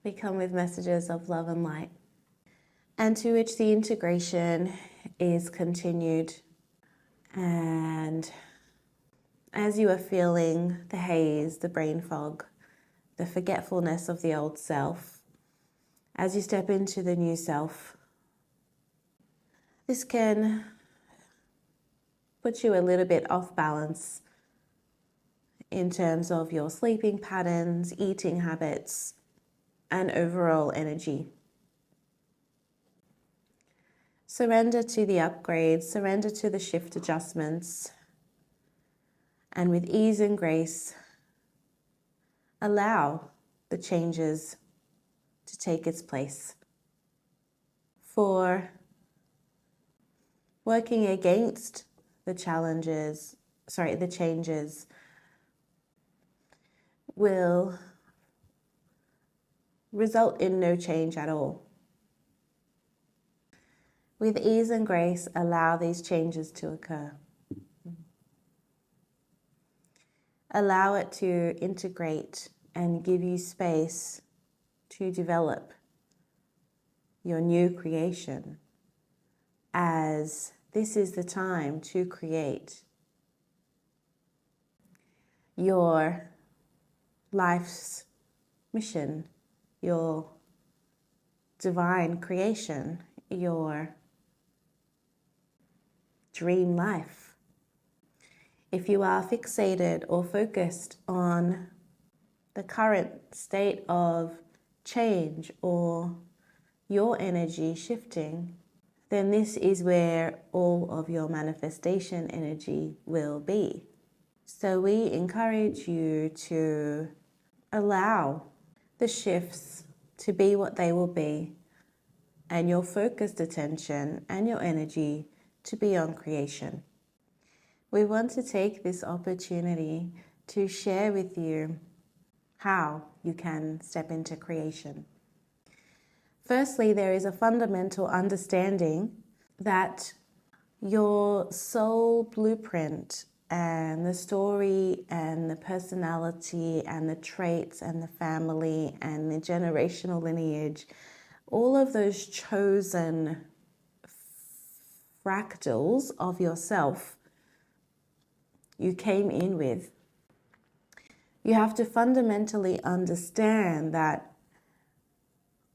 we come with messages of love and light, and to which the integration is continued. And as you are feeling the haze, the brain fog, the forgetfulness of the old self, as you step into the new self, this can put you a little bit off balance in terms of your sleeping patterns, eating habits, and overall energy. Surrender to the upgrades, surrender to the shift adjustments, and with ease and grace, allow the changes to take its place. For working against the changes will result in no change at all. With ease and grace, allow these changes to occur. Allow it to integrate and give you space to develop your new creation, as this is the time to create your life's mission, your divine creation, your dream life. If you are fixated or focused on the current state of change or your energy shifting, then this is where all of your manifestation energy will be. So we encourage you to allow the shifts to be what they will be, and your focused attention and your energy to be on creation. We want to take this opportunity to share with you how you can step into creation. Firstly, there is a fundamental understanding that your soul blueprint and the story and the personality and the traits and the family and the generational lineage, all of those chosen fractals of yourself you came in with. You have to fundamentally understand that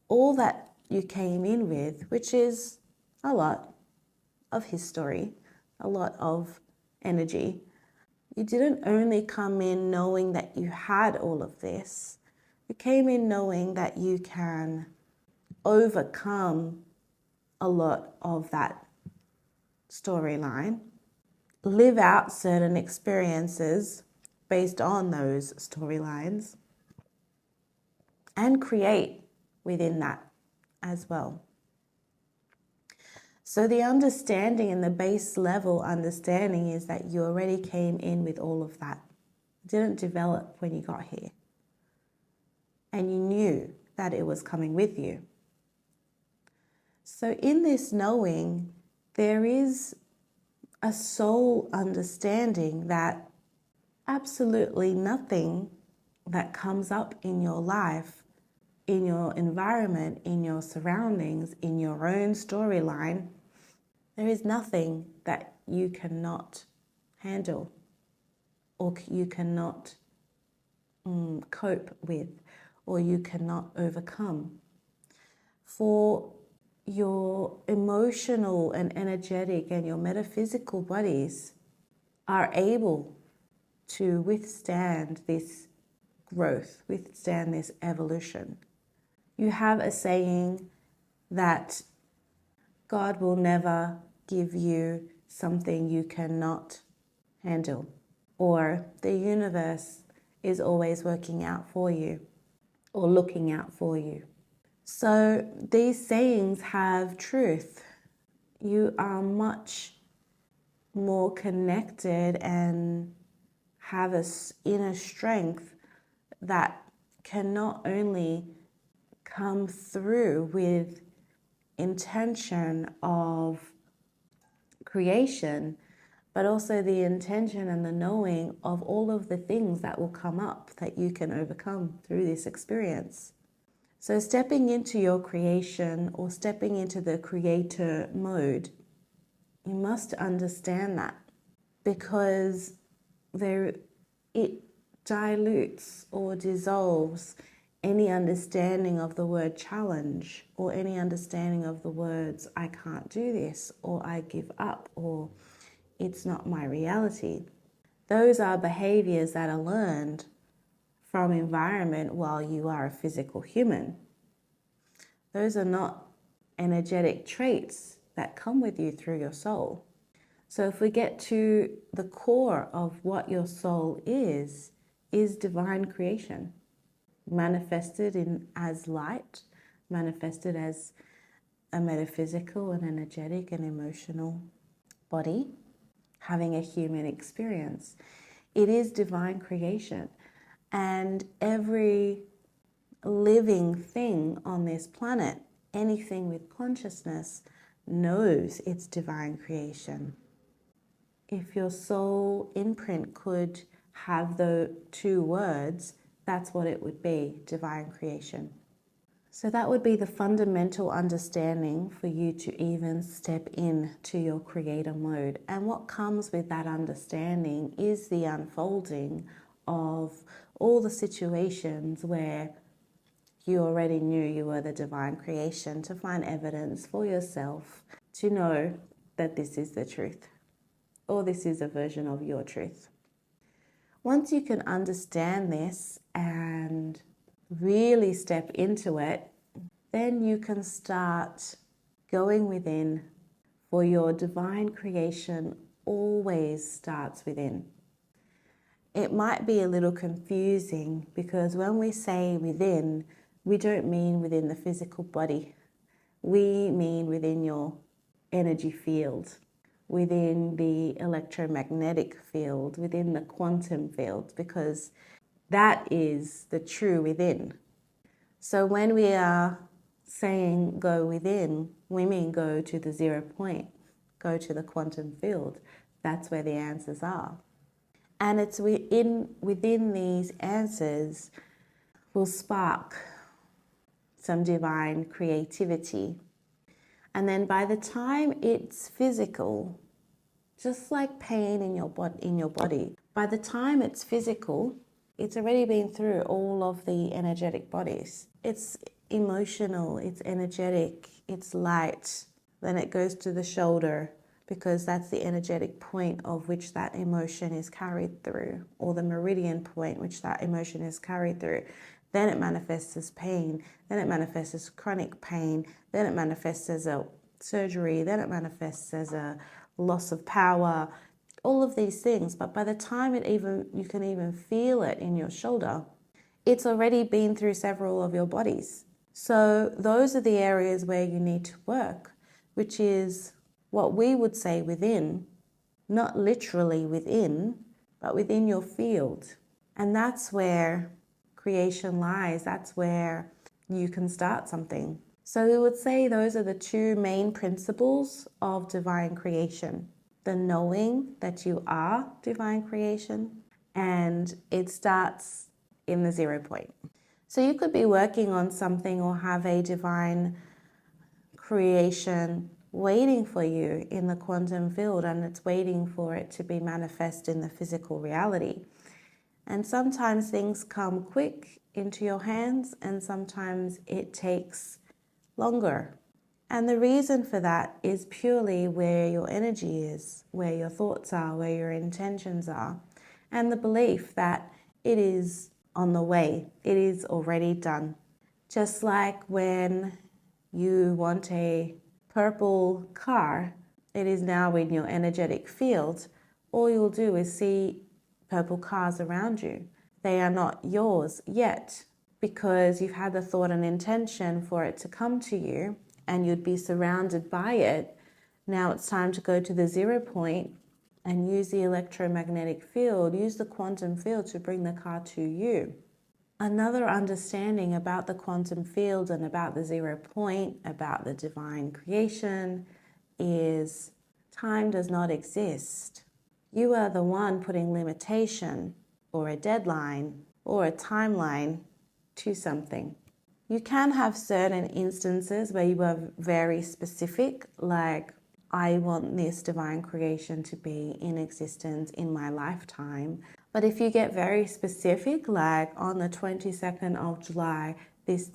all that you came in with, which is a lot of history, a lot of energy, you didn't only come in knowing that you had all of this. You came in knowing that you can overcome a lot of that storyline, live out certain experiences based on those storylines, and create within that as well. So the understanding and the base level understanding is that you already came in with all of that. It didn't develop when you got here. And you knew that it was coming with you. So in this knowing, there is a soul understanding that absolutely nothing that comes up in your life, in your environment, in your surroundings, in your own storyline, there is nothing that you cannot handle or you cannot cope with or you cannot overcome. For your emotional and energetic and your metaphysical bodies are able to withstand this growth, withstand this evolution. You have a saying that God will never give you something you cannot handle, or the universe is always working out for you or looking out for you. So these sayings have truth. You are much more connected and have an inner strength that can not only come through with intention of creation, but also the intention and the knowing of all of the things that will come up that you can overcome through this experience. So stepping into your creation or stepping into the creator mode, you must understand that, because it dilutes or dissolves any understanding of the word challenge or any understanding of the words I can't do this or I give up or it's not my reality. Those are behaviors that are learned from environment while you are a physical human. Those are not energetic traits that come with you through your soul. So if we get to the core of what your soul is divine creation, manifested as light, manifested as a metaphysical and energetic and emotional body, having a human experience. It is divine creation. And every living thing on this planet, anything with consciousness, knows it's divine creation. If your soul imprint could have the two words, that's what it would be, divine creation. So that would be the fundamental understanding for you to even step into your creator mode. And what comes with that understanding is the unfolding of all the situations where you already knew you were the divine creation, to find evidence for yourself to know that this is the truth, or this is a version of your truth. Once you can understand this and really step into it, then you can start going within, for your divine creation always starts within. It might be a little confusing because when we say within, we don't mean within the physical body. We mean within your energy field, within the electromagnetic field, within the quantum field, because that is the true within. So when we are saying go within, we mean go to the 0 point, go to the quantum field. That's where the answers are. And it's within these answers will spark some divine creativity. And then by the time it's physical, just like pain in your body, by the time it's physical, it's already been through all of the energetic bodies. It's emotional, it's energetic, it's light. Then it goes to the shoulder, because that's the energetic point of which that emotion is carried through, or the meridian point which that emotion is carried through. Then it manifests as pain, then it manifests as chronic pain, then it manifests as a surgery, then it manifests as a loss of power, all of these things. But by the time you can even feel it in your shoulder, it's already been through several of your bodies. So those are the areas where you need to work, which is what we would say within, not literally within, but within your field. And that's where creation lies. That's where you can start something. So we would say those are the two main principles of divine creation. The knowing that you are divine creation, and it starts in the 0 point. So you could be working on something or have a divine creation waiting for you in the quantum field, and it's waiting for it to be manifest in the physical reality. And sometimes things come quick into your hands, and sometimes it takes longer. And the reason for that is purely where your energy is, where your thoughts are, where your intentions are, and the belief that it is on the way, it is already done. Just like when you want a purple car, it is now in your energetic field. All you'll do is see purple cars around you. They are not yours yet, because you've had the thought and intention for it to come to you, and you'd be surrounded by it. Now it's time to go to the 0 point and use the electromagnetic field, use the quantum field to bring the car to you. Another understanding about the quantum field and about the 0 point, about the divine creation, is time does not exist. You are the one putting limitation or a deadline or a timeline to something. You can have certain instances where you are very specific, like, I want this divine creation to be in existence in my lifetime. But if you get very specific, like on the 22nd of July, this,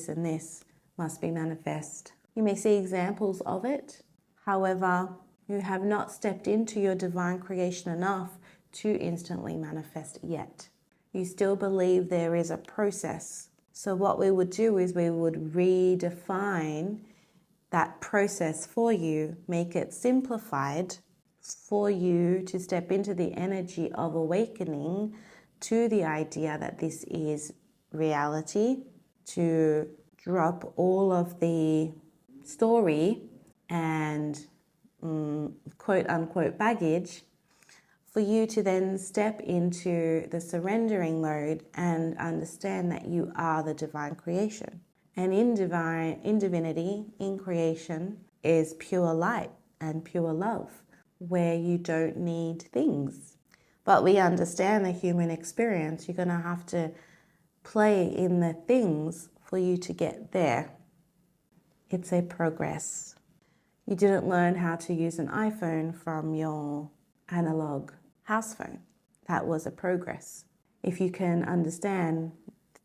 and this must be manifest. You may see examples of it. However, you have not stepped into your divine creation enough to instantly manifest yet. You still believe there is a process. So what we would do is we would redefine that process for you, make it simplified for you to step into the energy of awakening to the idea that this is reality, to drop all of the story and quote unquote baggage, for you to then step into the surrendering mode and understand that you are the divine creation. And in divinity, in creation, is pure light and pure love, where you don't need things. But we understand the human experience. You're going to have to play in the things for you to get there. It's a progress. You didn't learn how to use an iPhone from your analog house phone. That was a progress. If you can understand,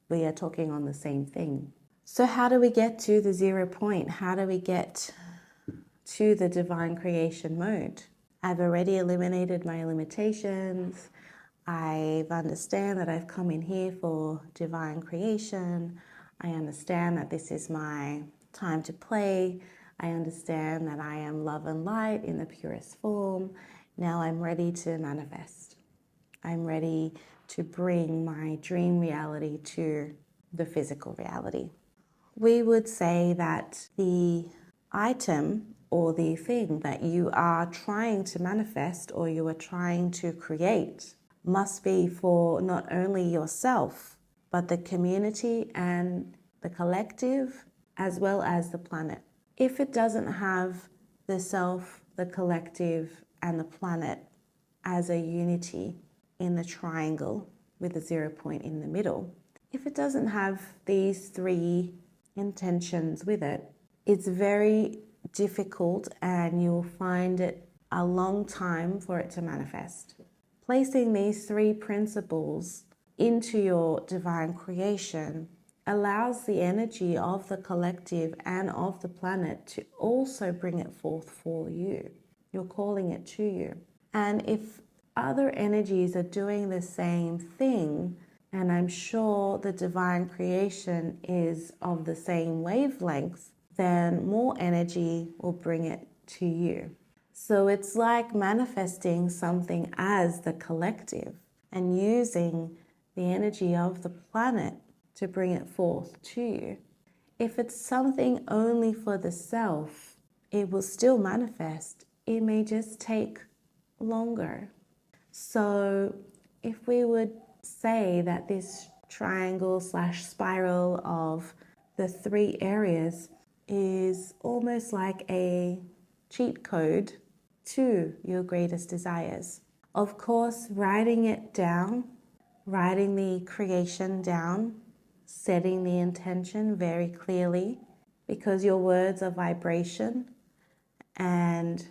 we are talking on the same thing. So how do we get to the 0 point? How do we get to the divine creation mode? I've already eliminated my limitations. I understand that I've come in here for divine creation. I understand that this is my time to play. I understand that I am love and light in the purest form. Now I'm ready to manifest. I'm ready to bring my dream reality to the physical reality. We would say that the item or the thing that you are trying to manifest or you are trying to create must be for not only yourself, but the community and the collective, as well as the planet. If it doesn't have the self, the collective, and the planet as a unity in the triangle with a 0 point in the middle, if it doesn't have these three intentions with it, it's very difficult and you'll find it a long time for it to manifest. Placing these three principles into your divine creation allows the energy of the collective and of the planet to also bring it forth for you. You're calling it to you. And if other energies are doing the same thing, and I'm sure the divine creation is of the same wavelength, then more energy will bring it to you. So it's like manifesting something as the collective and using the energy of the planet to bring it forth to you. If it's something only for the self, it will still manifest. It may just take longer. So if we would say that this triangle / spiral of the three areas is almost like a cheat code to your greatest desires. Of course, writing it down, writing the creation down, setting the intention very clearly, because your words are vibration and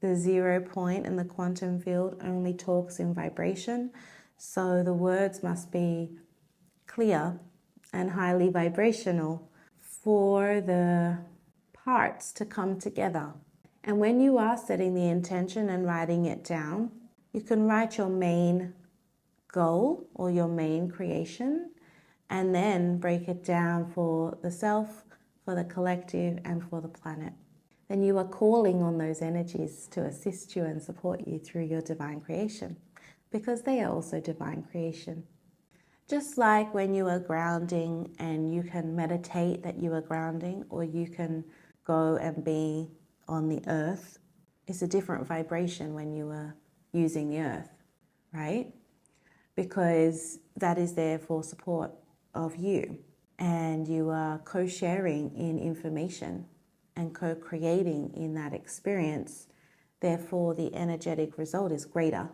the 0 point in the quantum field only talks in vibration. So the words must be clear and highly vibrational for the parts to come together. And when you are setting the intention and writing it down, you can write your main goal or your main creation and then break it down for the self, for the collective, and for the planet. Then you are calling on those energies to assist you and support you through your divine creation, because they are also divine creation. Just like when you are grounding and you can meditate that you are grounding, or you can go and be on the earth, it's a different vibration when you are using the earth, right? Because that is there for support of you, and you are co-sharing in information and co-creating in that experience. Therefore, the energetic result is greater.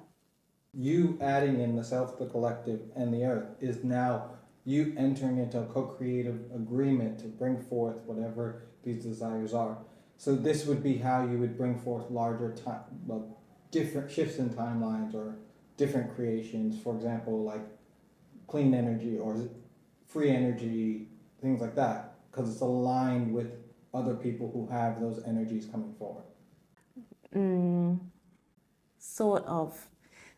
You adding in the self, the collective, and the earth is now you entering into a co-creative agreement to bring forth whatever these desires are. So this would be how you would bring forth larger time, well, different shifts in timelines or different creations. For example, like clean energy or free energy, things like that, because it's aligned with other people who have those energies coming forward. Sort of.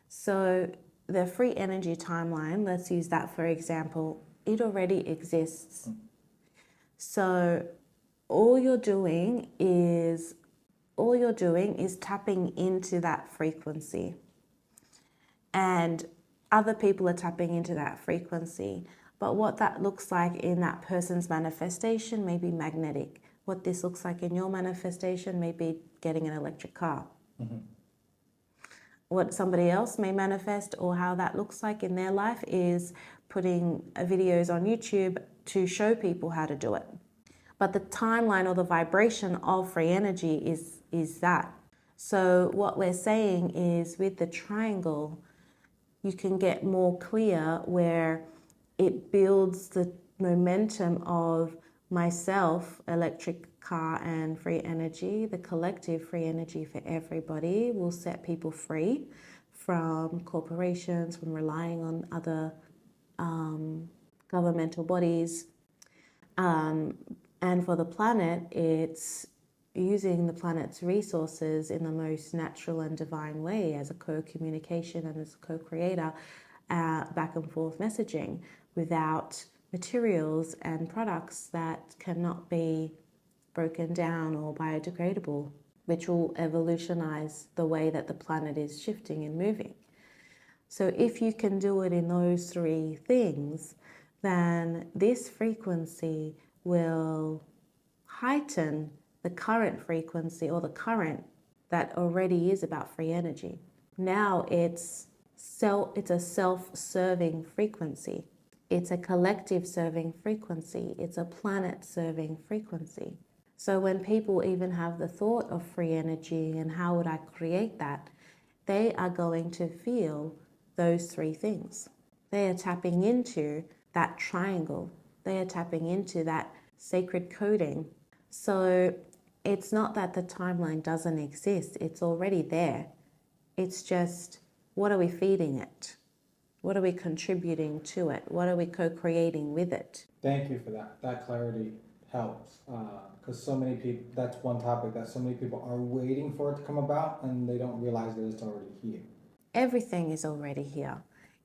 So the free energy timeline, let's use that for example, it already exists. So all you're doing is tapping into that frequency. And other people are tapping into that frequency. But what that looks like in that person's manifestation may be magnetic. What this looks like in your manifestation may be getting an electric car. What somebody else may manifest or how that looks like in their life is putting videos on YouTube to show people how to do it. But the timeline or the vibration of free energy is that. So what we're saying is with the triangle, you can get more clear where it builds the momentum of myself, electric car, and free energy. The collective free energy for everybody will set people free from corporations, from relying on other governmental bodies. And for the planet, it's using the planet's resources in the most natural and divine way as a co-communication and as a co-creator, back and forth messaging without materials and products that cannot be broken down or biodegradable, which will evolutionize the way that the planet is shifting and moving. So if you can do it in those three things, then this frequency will heighten the current frequency or the current that already is about free energy. Now it's a self-serving frequency. It's a collective serving frequency. It's a planet serving frequency. So when people even have the thought of free energy and how would I create that, they are going to feel those three things. They are tapping into that triangle. They are tapping into that sacred coding. So it's not that the timeline doesn't exist. It's already there. It's just, what are we feeding it? What are we contributing to it? What are we co-creating with it? Thank you for that. That clarity helps, because so many people, that's one topic that so many people are waiting for it to come about and they don't realize that it's already here. Everything is already here.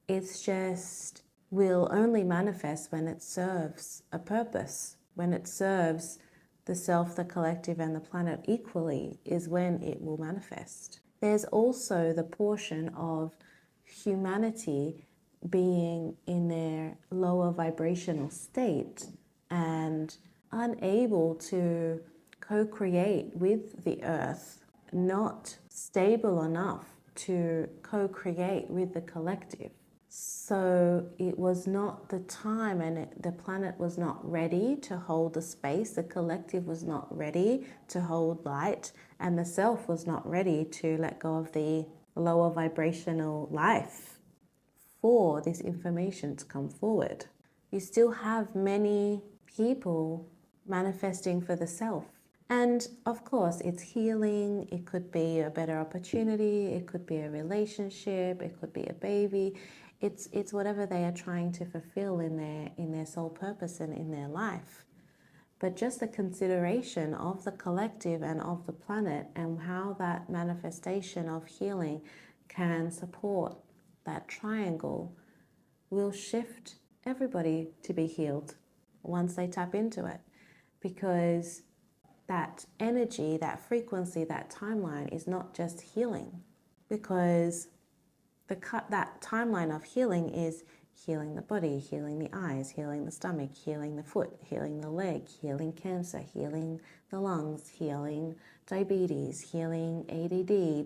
It's just will only manifest when it serves a purpose, when it serves the self, the collective, and the planet equally is when it will manifest. There's also the portion of humanity being in their lower vibrational state and unable to co-create with the earth, not stable enough to co-create with the collective. So it was not the time, and the planet was not ready to hold the space. The collective was not ready to hold light, and the self was not ready to let go of the lower vibrational life for this information to come forward. You still have many people manifesting for the self. And of course, it's healing. It could be a better opportunity. It could be a relationship. It could be a baby. It's whatever they are trying to fulfill in their soul purpose and in their life. But just the consideration of the collective and of the planet and how that manifestation of healing can support that triangle will shift everybody to be healed once they tap into it. Because that energy, that frequency, that timeline is not just healing, because that timeline of healing is healing the body, healing the eyes, healing the stomach, healing the foot, healing the leg, healing cancer, healing the lungs, healing diabetes, healing ADD,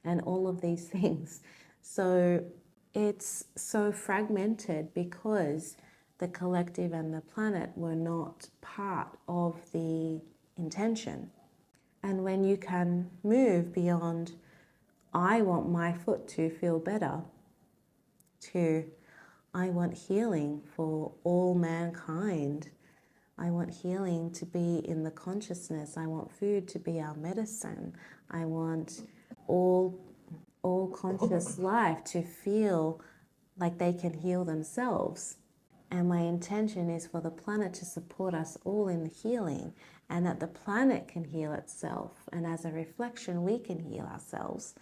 and all of these things. So it's so fragmented because the collective and the planet were not part of the intention. And when you can move beyond, I want my foot to feel better, to I want healing for all mankind. I want healing to be in the consciousness. I want food to be our medicine. I want all conscious life to feel like they can heal themselves. And my intention is for the planet to support us all in the healing, and that the planet can heal itself. And as a reflection, we can heal ourselves.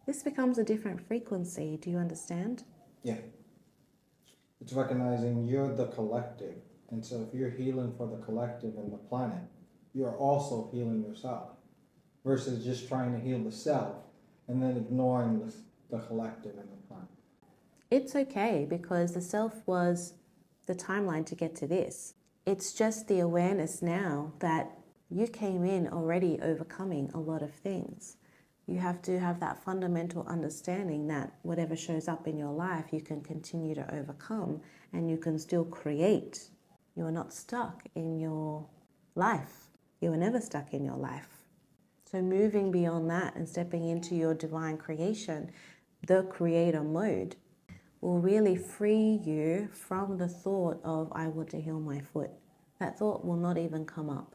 This becomes a different frequency. Do you understand? Yeah. It's recognizing you're the collective. And so if you're healing for the collective and the planet, you're also healing yourself. Versus just trying to heal the self and then ignoring the collective and the planet. It's okay, because the self was the timeline to get to this. It's just the awareness now that you came in already overcoming a lot of things. You have to have that fundamental understanding that whatever shows up in your life, you can continue to overcome and you can still create. You are not stuck in your life. You are never stuck in your life. So moving beyond that and stepping into your divine creation, the creator mode, will really free you from the thought of, I want to heal my foot. That thought will not even come up.